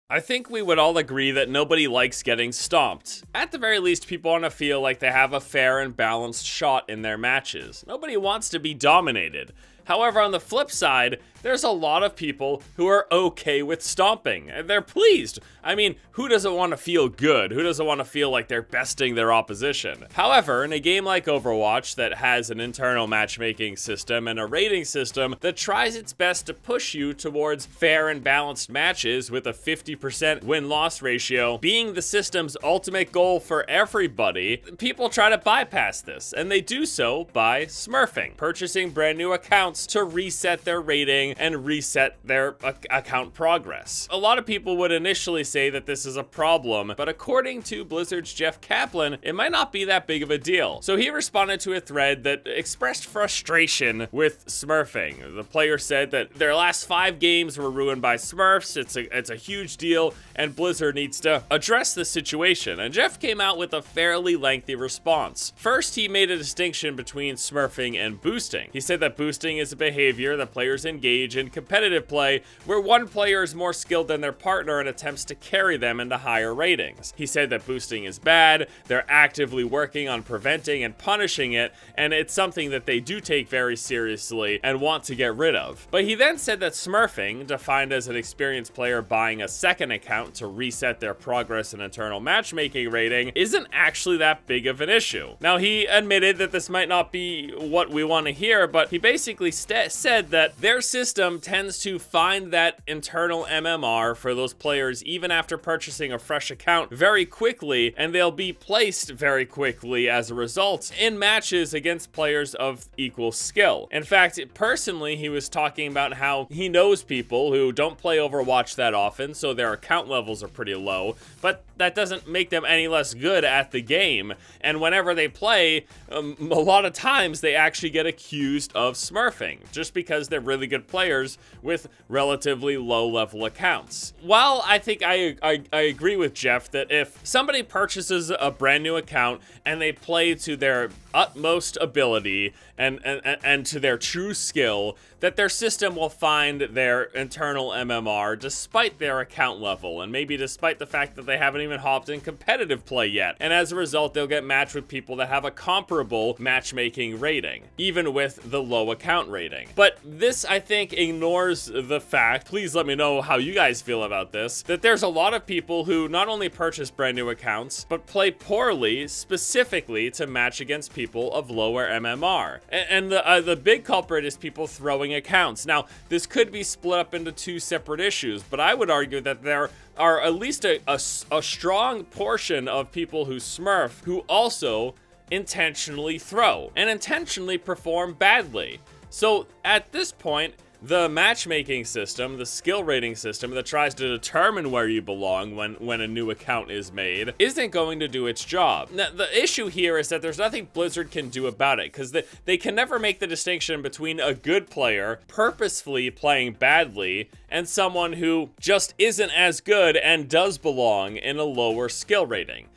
I think we would all agree that nobody likes getting stomped. At the very least, people want to feel like they have a fair and balanced shot in their matches. Nobody wants to be dominated. However, on the flip side, there's a lot of people who are okay with stomping. They're pleased. I mean, who doesn't want to feel good? Who doesn't want to feel like they're besting their opposition? However, in a game like Overwatch that has an internal matchmaking system and a rating system that tries its best to push you towards fair and balanced matches with a 50% win-loss ratio being the system's ultimate goal for everybody, people try to bypass this, and they do so by smurfing, purchasing brand new accounts to reset their rating and reset their account progress. A lot of people would initially say that this is a problem, but according to Blizzard's Jeff Kaplan, it might not be that big of a deal. So he responded to a thread that expressed frustration with smurfing. The player said that their last 5 games were ruined by smurfs, it's a huge deal, and Blizzard needs to address the situation. And Jeff came out with a fairly lengthy response. First, he made a distinction between smurfing and boosting. He said that boosting is a behavior that players engage in competitive play where one player is more skilled than their partner and attempts to carry them into higher ratings. He said that boosting is bad, they're actively working on preventing and punishing it, and it's something that they do take very seriously and want to get rid of. But he then said that smurfing, defined as an experienced player buying a second account to reset their progress and internal matchmaking rating, isn't actually that big of an issue. Now, he admitted that this might not be what we want to hear, but he basically said that their system tends to find that internal MMR for those players even after purchasing a fresh account very quickly, and they'll be placed very quickly as a result in matches against players of equal skill. In fact, personally, he was talking about how he knows people who don't play Overwatch that often, so their account levels are pretty low, but that doesn't make them any less good at the game. And whenever they play, a lot of times they actually get accused of smurfing, just because they're really good players with relatively low-level accounts. While I think I agree with Jeff that if somebody purchases a brand new account and they play to their utmost ability and to their true skill, that their system will find their internal MMR despite their account level, and maybe despite the fact that they haven't even hopped in competitive play yet. And as a result, they'll get matched with people that have a comparable matchmaking rating, even with the low account rating. But this, I think, ignores the fact, please let me know how you guys feel about this, that there's a lot of people who not only purchase brand new accounts, but play poorly specifically to match against people of lower MMR. And the big culprit is people throwing accounts. Now, this could be split up into 2 separate issues, but I would argue that there are at least a strong portion of people who smurf who also intentionally throw and intentionally perform badly. So at this point, the matchmaking system, the skill rating system that tries to determine where you belong when a new account is made, isn't going to do its job. Now, the issue here is that there's nothing Blizzard can do about it, because they can never make the distinction between a good player purposefully playing badly and someone who just isn't as good and does belong in a lower skill rating.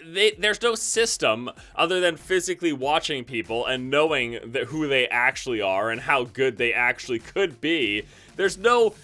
There's no system other than physically watching people and knowing who they actually are and how good they actually could be. There's no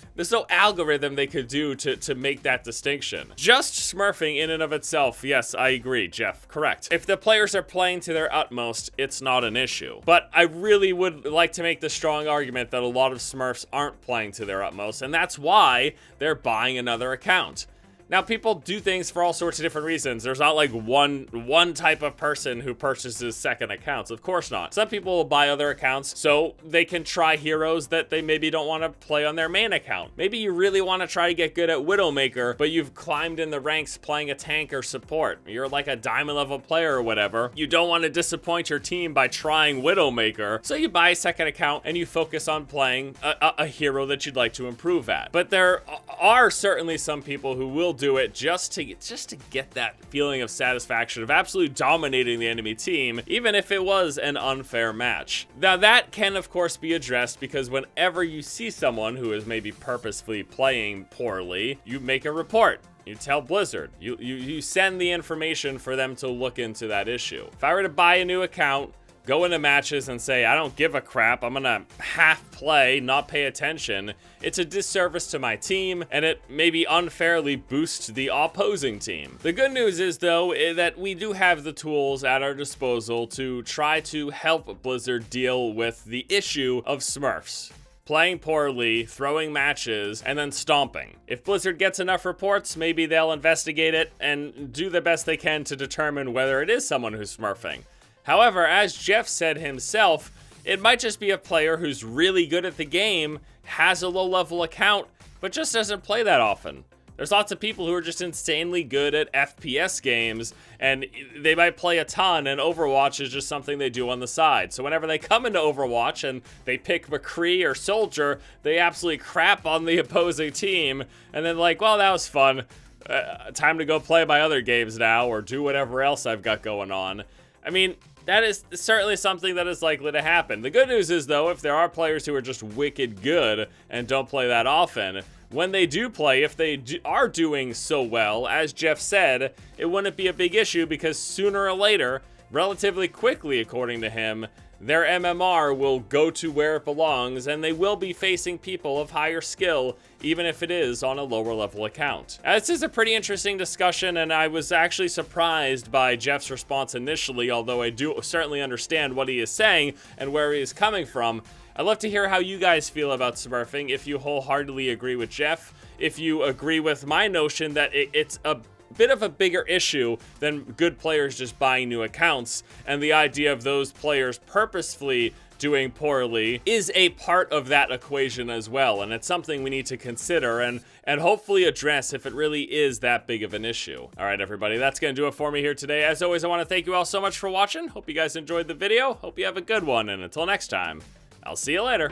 algorithm they could do to make that distinction. Just smurfing in and of itself, yes, I agree, Jeff, correct. If the players are playing to their utmost, it's not an issue. But I really would like to make the strong argument that a lot of smurfs aren't playing to their utmost, and that's why they're buying another account. Now, people do things for all sorts of different reasons. There's not like one type of person who purchases second accounts. Of course not. Some people will buy other accounts so they can try heroes that they maybe don't want to play on their main account. Maybe you really want to try to get good at Widowmaker, but you've climbed in the ranks playing a tank or support. You're like a diamond level player or whatever. You don't want to disappoint your team by trying Widowmaker, so you buy a second account and you focus on playing a hero that you'd like to improve at. But there are certainly some people who will do it just to get that feeling of satisfaction of absolutely dominating the enemy team, even if it was an unfair match. Now, that can of course be addressed, because whenever you see someone who is maybe purposefully playing poorly, you make a report. You tell Blizzard. You send the information for them to look into that issue. If I were to buy a new account, go into matches and say, I don't give a crap, I'm gonna half play, not pay attention, it's a disservice to my team, and it maybe unfairly boosts the opposing team. The good news is, though, that we do have the tools at our disposal to try to help Blizzard deal with the issue of Smurfs. Playing poorly, throwing matches, and then stomping. If Blizzard gets enough reports, maybe they'll investigate it and do the best they can to determine whether it is someone who's smurfing. However, as Jeff said himself, it might just be a player who's really good at the game, has a low-level account, but just doesn't play that often. There's lots of people who are just insanely good at FPS games, and they might play a ton, and Overwatch is just something they do on the side. So whenever they come into Overwatch and they pick McCree or Soldier, they absolutely crap on the opposing team, and then like, well, that was fun. Time to go play my other games now, or do whatever else I've got going on. I mean, that is certainly something that is likely to happen. The good news is, though, if there are players who are just wicked good and don't play that often, when they do play, if they are doing so well, as Jeff said, it wouldn't be a big issue because sooner or later, relatively quickly according to him, their MMR will go to where it belongs, and they will be facing people of higher skill, even if it is on a lower level account. This is a pretty interesting discussion, and I was actually surprised by Jeff's response initially, although I do certainly understand what he is saying and where he is coming from. I'd love to hear how you guys feel about Smurfing, if you wholeheartedly agree with Jeff, if you agree with my notion that it's a bit of a bigger issue than good players just buying new accounts, and the idea of those players purposefully doing poorly is a part of that equation as well, and it's something we need to consider and hopefully address if it really is that big of an issue. All right, everybody, that's gonna do it for me here today. As always, I want to thank you all so much for watching. Hope you guys enjoyed the video. Hope you have a good one, and until next time, I'll see you later.